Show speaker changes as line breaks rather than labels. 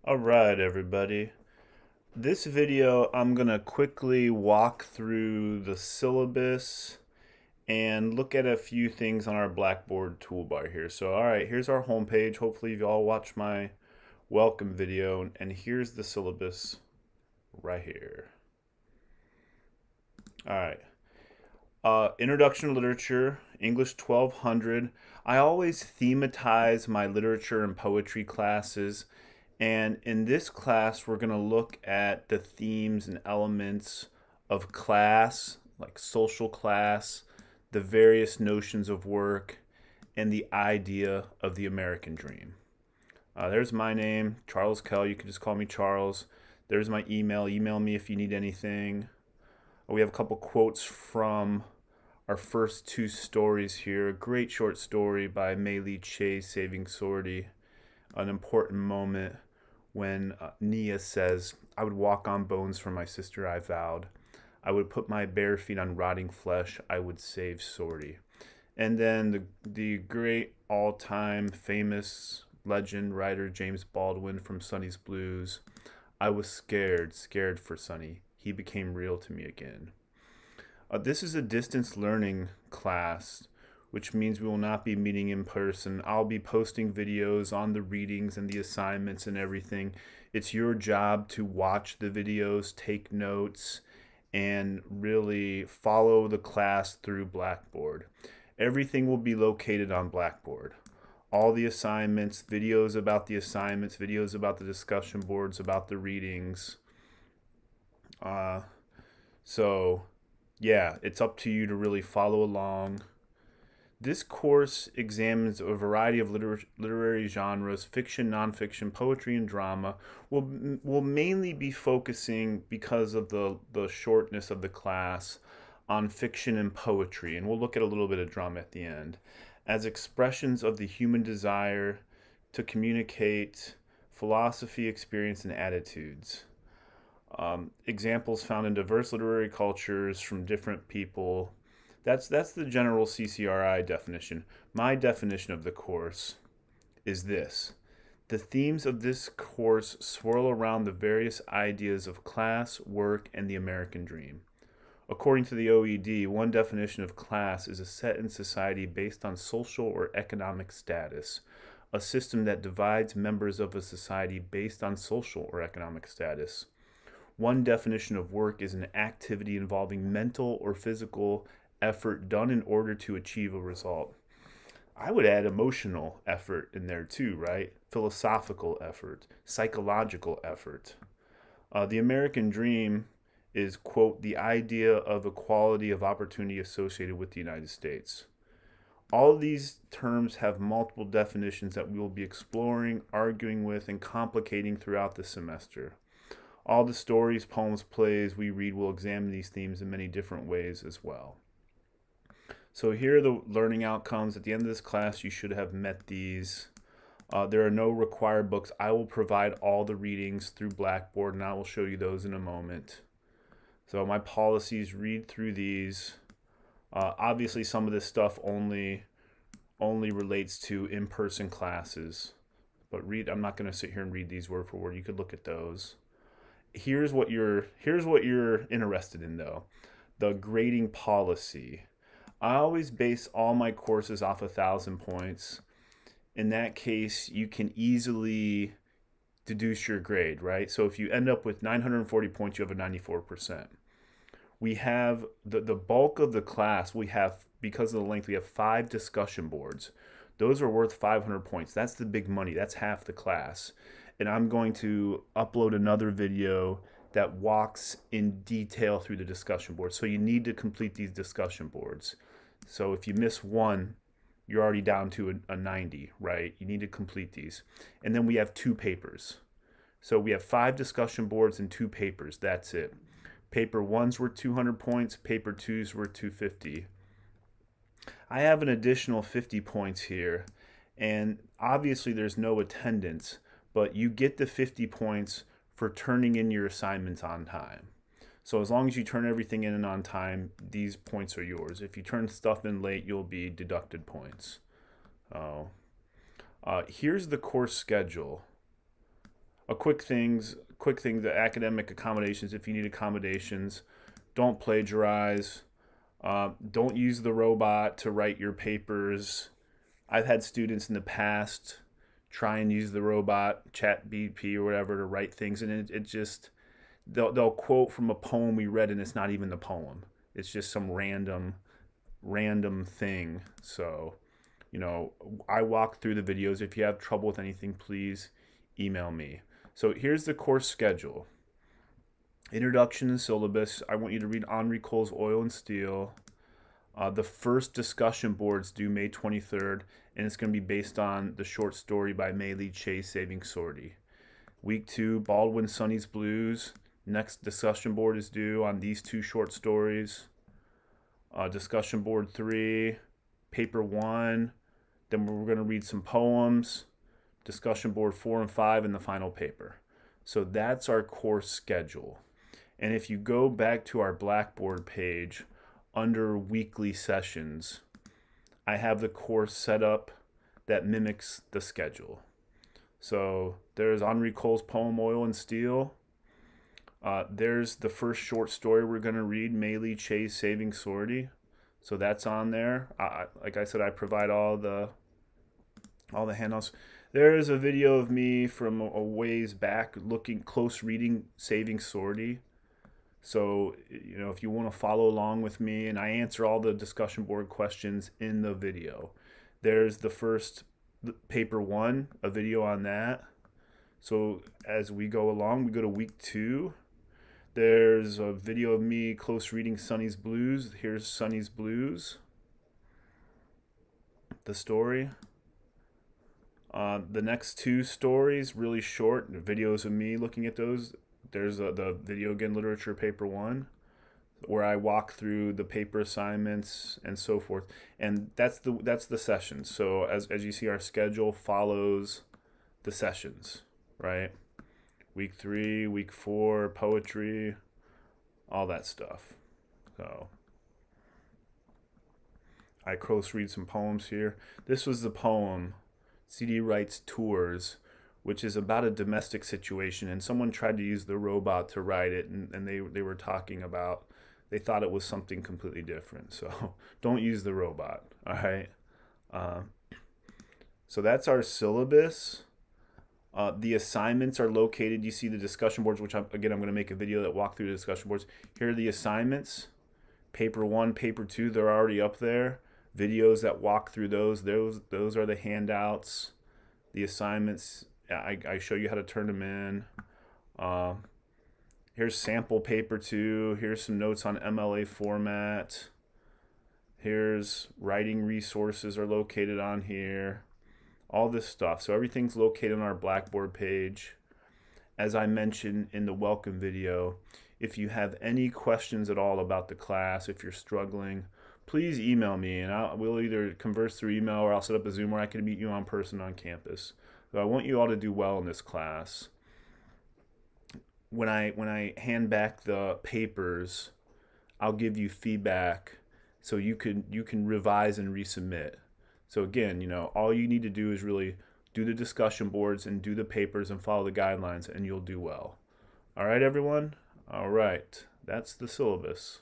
Alright everybody, this video I'm gonna quickly walk through the syllabus and look at a few things on our Blackboard toolbar here. So alright, here's our home page. Hopefully you all watched my welcome video, and here's the syllabus right here. Alright, Introduction to Literature, English 1200. I always thematize my literature and poetry classes. And in this class, we're going to look at the themes and elements of class, like social class, the various notions of work, and the idea of the American dream. There's my name, Charles Kell. You can just call me Charles. There's my email. Email me if you need anything. We have a couple quotes from our first two stories here. A great short story by Mei Lee Chase, Saving Sortie. An important moment when Nia says, "I would walk on bones for my sister, I vowed. I would put my bare feet on rotting flesh. I would save Sortie." And then the great all-time famous legend writer James Baldwin from Sonny's Blues. "I was scared, scared for Sonny. He became real to me again." This is a distance learning class, which means we will not be meeting in person. I'll be posting videos on the readings and the assignments and everything. It's your job to watch the videos, take notes, and really follow the class through Blackboard. Everything will be located on Blackboard. All the assignments, videos about the assignments, videos about the discussion boards, about the readings. So yeah, it's up to you to really follow along. This course examines a variety of literary genres: fiction, nonfiction, poetry, and drama. We'll mainly be focusing, because of the shortness of the class, on fiction and poetry, and we'll look at a little bit of drama at the end, as expressions of the human desire to communicate philosophy, experience, and attitudes. Examples found in diverse literary cultures from different people. That's the general CCRI definition. My definition of the course is this: the themes of this course swirl around the various ideas of class, work, and the American dream. According to the OED, one definition of class is a set in society based on social or economic status, a system that divides members of a society based on social or economic status. One definition of work is an activity involving mental or physical effort done in order to achieve a result. I would add emotional effort in there too, right? Philosophical effort, psychological effort. The American dream is, quote, the idea of equality of opportunity associated with the United States. All of these terms have multiple definitions that we will be exploring, arguing with, and complicating throughout the semester. All the stories, poems, plays we read will examine these themes in many different ways as well. So here are the learning outcomes. At the end of this class, you should have met these. There are no required books. I will provide all the readings through Blackboard, and I will show you those in a moment. So my policies, read through these. Obviously, some of this stuff only relates to in-person classes. But I'm not going to sit here and read these word for word. You could look at those. Here's what you're interested in, though: the grading policy. I always base all my courses off 1,000 points. In that case, you can easily deduce your grade, right? So if you end up with 940 points, you have a 94%. We have the bulk of the class, because of the length, we have 5 discussion boards. Those are worth 500 points. That's the big money. That's half the class. And I'm going to upload another video that walks in detail through the discussion boards. So you need to complete these discussion boards. So if you miss one, you're already down to a 90, right? You need to complete these. And then we have 2 papers. So we have 5 discussion boards and 2 papers. That's it. Paper 1's worth 200 points. Paper 2's worth 250. I have an additional 50 points here. And obviously there's no attendance, but you get the 50 points for turning in your assignments on time. So as long as you turn everything in and on time, these points are yours. If you turn stuff in late, you'll be deducted points. Here's the course schedule. quick things, the academic accommodations. If you need accommodations, don't plagiarize. Don't use the robot to write your papers. I've had students in the past try and use the robot, chat BP or whatever, to write things, and it just, they'll quote from a poem we read, and it's not even the poem. It's just some random thing. So, I walk through the videos. If you have trouble with anything, please email me. So here's the course schedule. Introduction and syllabus. I want you to read Henri Cole's Oil and Steel. The first discussion board's due May 23rd, and it's going to be based on the short story by Mei Lee Chay's Saving Sortie. Week 2, Baldwin Sonny's Blues. Next discussion board is due on these 2 short stories. Discussion board 3, paper 1. Then we're going to read some poems. Discussion board 4 and 5 in the final paper. So that's our course schedule. And if you go back to our Blackboard page, under weekly sessions, I have the course set up that mimics the schedule. So there's Henri Cole's poem Oil and Steel. There's the first short story we're going to read, Mei Lee Chay's Saving Sortie. So that's on there. Like I said, I provide all the handouts. There is a video of me from a ways back close reading Saving Sortie. So, if you want to follow along with me, and I answer all the discussion board questions in the video. There's the first paper 1, a video on that. So as we go along, we go to week 2. There's a video of me close reading Sonny's Blues. Here's Sonny's Blues, the story. The next 2 stories, really short, videos of me looking at those. There's the video again, literature paper 1, where I walk through the paper assignments and so forth. And that's the sessions. So as you see, our schedule follows the sessions, right? Week 3, week 4, poetry, all that stuff. So I close read some poems here. This was the poem, C.D. Wright's Tours, which is about a domestic situation, and someone tried to use the robot to write it, and they were talking about, they thought it was something completely different. So don't use the robot, all right? So that's our syllabus. The assignments are located. You see the discussion boards, which I'm going to make a video that walk through the discussion boards. Here are the assignments. Paper 1, paper 2, they're already up there. Videos that walk through those are the handouts. The assignments, I show you how to turn them in. Here's sample paper 2. Here's some notes on MLA format. Here's writing resources are located on here. All this stuff. So everything's located on our Blackboard page. As I mentioned in the welcome video, if you have any questions at all about the class, if you're struggling, please email me, and we'll either converse through email, or I'll set up a Zoom, or I can meet you in person on campus. So I want you all to do well in this class. When I hand back the papers, I'll give you feedback so you can revise and resubmit. So again, all you need to do is really do the discussion boards and do the papers and follow the guidelines, and you'll do well. All right, everyone? All right. That's the syllabus.